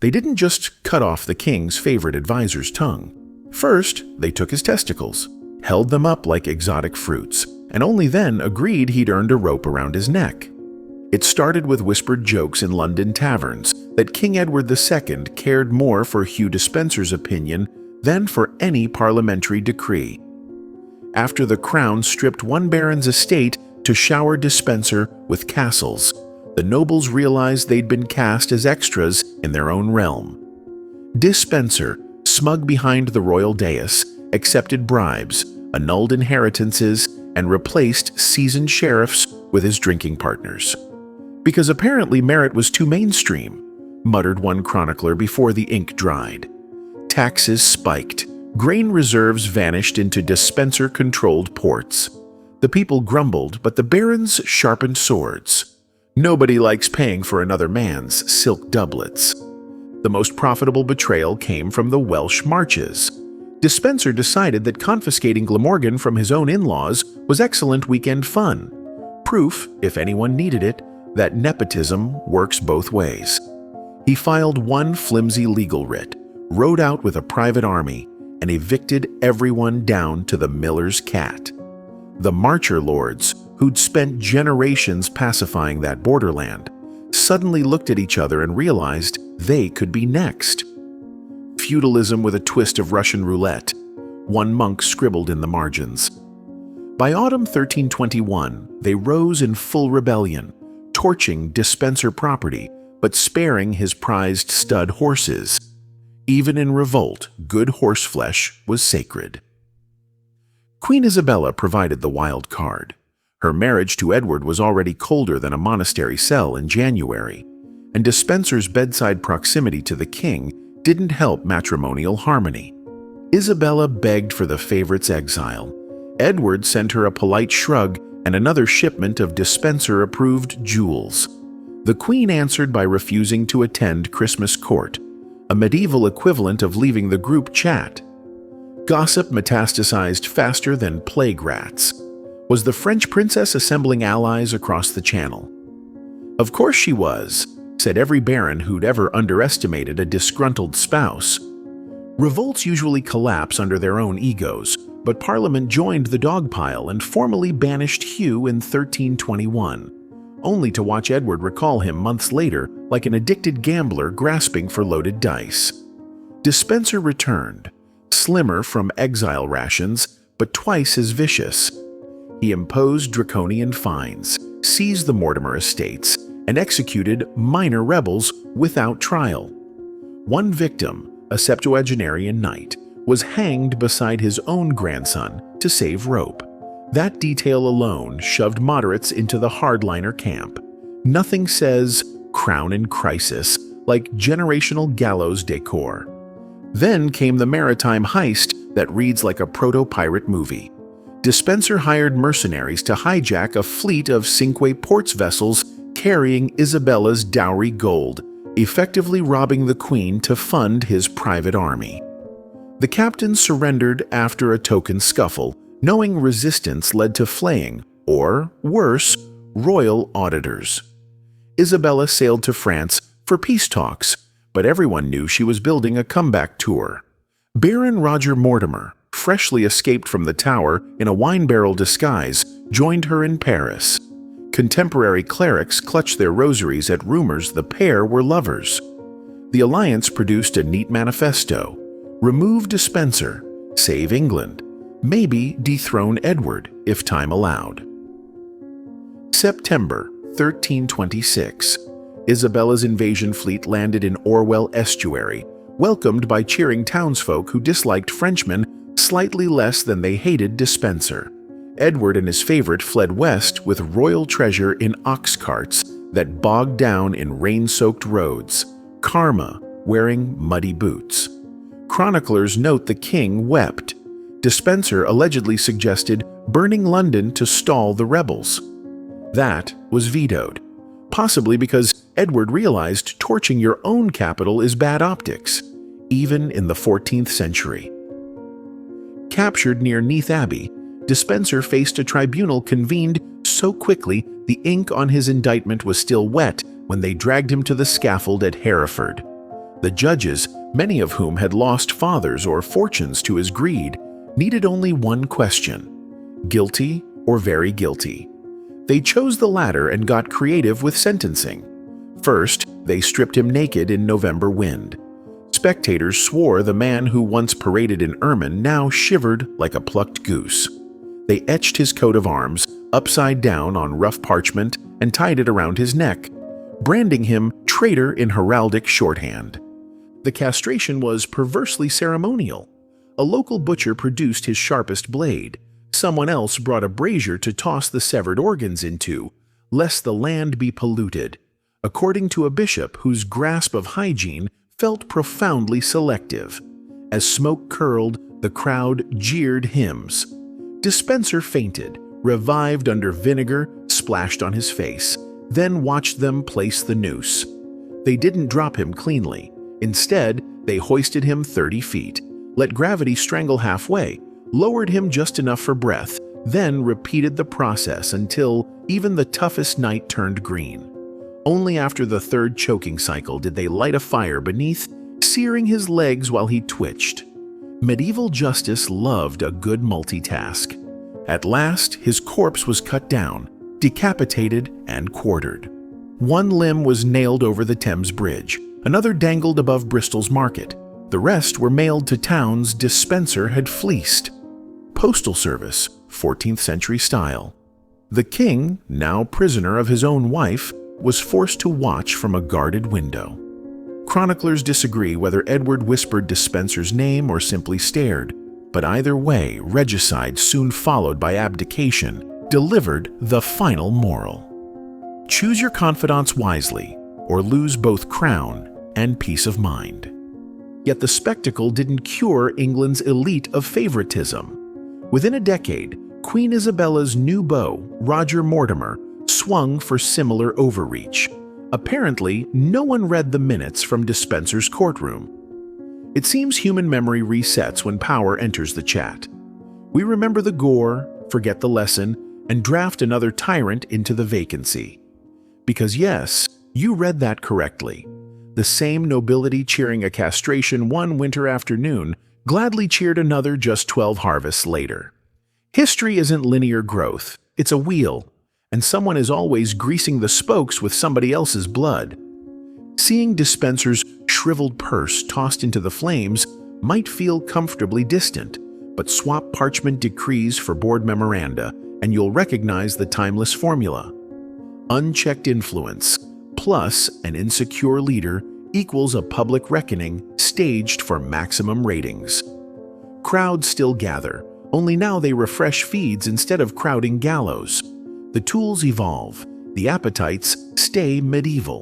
They didn't just cut off the king's favorite advisor's tongue. First, they took his testicles, held them up like exotic fruits, and only then agreed he'd earned a rope around his neck. It started with whispered jokes in London taverns that King Edward II cared more for Hugh Despenser's opinion than for any parliamentary decree. After the crown stripped one baron's estate to shower Despenser with castles, the nobles realized they'd been cast as extras in their own realm. Despenser, smug behind the royal dais, accepted bribes, annulled inheritances, and replaced seasoned sheriffs with his drinking partners. Because apparently merit was too mainstream, muttered one chronicler before the ink dried. Taxes spiked, grain reserves vanished into Despenser-controlled ports. The people grumbled, but the barons sharpened swords. Nobody likes paying for another man's silk doublets. The most profitable betrayal came from the Welsh marches. Despenser decided that confiscating Glamorgan from his own in-laws was excellent weekend fun. Proof, if anyone needed it, that nepotism works both ways. He filed one flimsy legal writ, rode out with a private army, and evicted everyone down to the miller's cat. The Marcher lords, who'd spent generations pacifying that borderland, suddenly looked at each other and realized they could be next. Feudalism with a twist of Russian roulette, one monk scribbled in the margins. By autumn 1321, they rose in full rebellion, torching Despenser property, but sparing his prized stud horses. Even in revolt, good horseflesh was sacred. Queen Isabella provided the wild card. Her marriage to Edward was already colder than a monastery cell in January, and Despenser's bedside proximity to the king didn't help matrimonial harmony. Isabella begged for the favorite's exile. Edward sent her a polite shrug and another shipment of Despenser-approved jewels. The queen answered by refusing to attend Christmas court, a medieval equivalent of leaving the group chat. Gossip metastasized faster than plague rats. Was the French princess assembling allies across the channel? Of course she was, said every baron who'd ever underestimated a disgruntled spouse. Revolts usually collapse under their own egos, but Parliament joined the dogpile and formally banished Hugh in 1321, only to watch Edward recall him months later like an addicted gambler grasping for loaded dice. Despenser returned, slimmer from exile rations, but twice as vicious. He imposed draconian fines, seized the Mortimer estates, and executed minor rebels without trial. One victim, a septuagenarian knight, was hanged beside his own grandson to save rope. That detail alone shoved moderates into the hardliner camp. Nothing says crown in crisis like generational gallows decor. Then came the maritime heist that reads like a proto-pirate movie. Despenser hired mercenaries to hijack a fleet of Cinque Ports vessels carrying Isabella's dowry gold, effectively robbing the queen to fund his private army. The captain surrendered after a token scuffle, knowing resistance led to flaying, or, worse, royal auditors. Isabella sailed to France for peace talks, but everyone knew she was building a comeback tour. Baron Roger Mortimer, freshly escaped from the Tower in a wine barrel disguise, joined her in Paris. Contemporary clerics clutched their rosaries at rumors the pair were lovers. The alliance produced a neat manifesto: remove Despenser, save England, maybe dethrone Edward if time allowed. September 1326. Isabella's invasion fleet landed in Orwell Estuary, welcomed by cheering townsfolk who disliked Frenchmen slightly less than they hated Despenser. Edward and his favorite fled west with royal treasure in ox carts that bogged down in rain-soaked roads, Karma wearing muddy boots. Chroniclers note the king wept. Despenser allegedly suggested burning London to stall the rebels. That was vetoed, possibly because Edward realized torching your own capital is bad optics, even in the 14th century. Captured near Neath Abbey, Despenser faced a tribunal convened so quickly the ink on his indictment was still wet when they dragged him to the scaffold at Hereford. The judges, many of whom had lost fathers or fortunes to his greed, needed only one question: guilty or very guilty. They chose the latter and got creative with sentencing. First, they stripped him naked in November wind. Spectators swore the man who once paraded in ermine now shivered like a plucked goose. They etched his coat of arms upside down on rough parchment and tied it around his neck, branding him traitor in heraldic shorthand. The castration was perversely ceremonial. A local butcher produced his sharpest blade. Someone else brought a brazier to toss the severed organs into, lest the land be polluted, according to a bishop whose grasp of hygiene felt profoundly selective. As smoke curled, the crowd jeered hymns. Dispenser fainted, revived under vinegar splashed on his face, then watched them place the noose. They didn't drop him cleanly. Instead, they hoisted him 30 feet, let gravity strangle halfway, lowered him just enough for breath, then repeated the process until even the toughest night turned green. Only after the third choking cycle did they light a fire beneath, searing his legs while he twitched. Medieval justice loved a good multitask. At last, his corpse was cut down, decapitated, and quartered. One limb was nailed over the Thames Bridge, another dangled above Bristol's market. The rest were mailed to towns Dispenser had fleeced. Postal service, 14th century style. The king, now prisoner of his own wife, was forced to watch from a guarded window. Chroniclers disagree whether Edward whispered Dispenser's name or simply stared, but either way, regicide soon followed by abdication delivered the final moral. Choose your confidants wisely, or lose both crown and peace of mind. Yet the spectacle didn't cure England's elite of favoritism. Within a decade, Queen Isabella's new beau, Roger Mortimer, swung for similar overreach. Apparently, no one read the minutes from Dispenser's courtroom. It seems human memory resets when power enters the chat. We remember the gore, forget the lesson, and draft another tyrant into the vacancy. Because yes, you read that correctly. The same nobility cheering a castration one winter afternoon gladly cheered another just 12 harvests later. History isn't linear growth, it's a wheel, and someone is always greasing the spokes with somebody else's blood. Seeing Dispenser's shriveled purse tossed into the flames might feel comfortably distant, but swap parchment decrees for board memoranda, and you'll recognize the timeless formula. Unchecked influence plus an insecure leader equals a public reckoning staged for maximum ratings. Crowds still gather, only now they refresh feeds instead of crowding gallows. The tools evolve, the appetites stay medieval.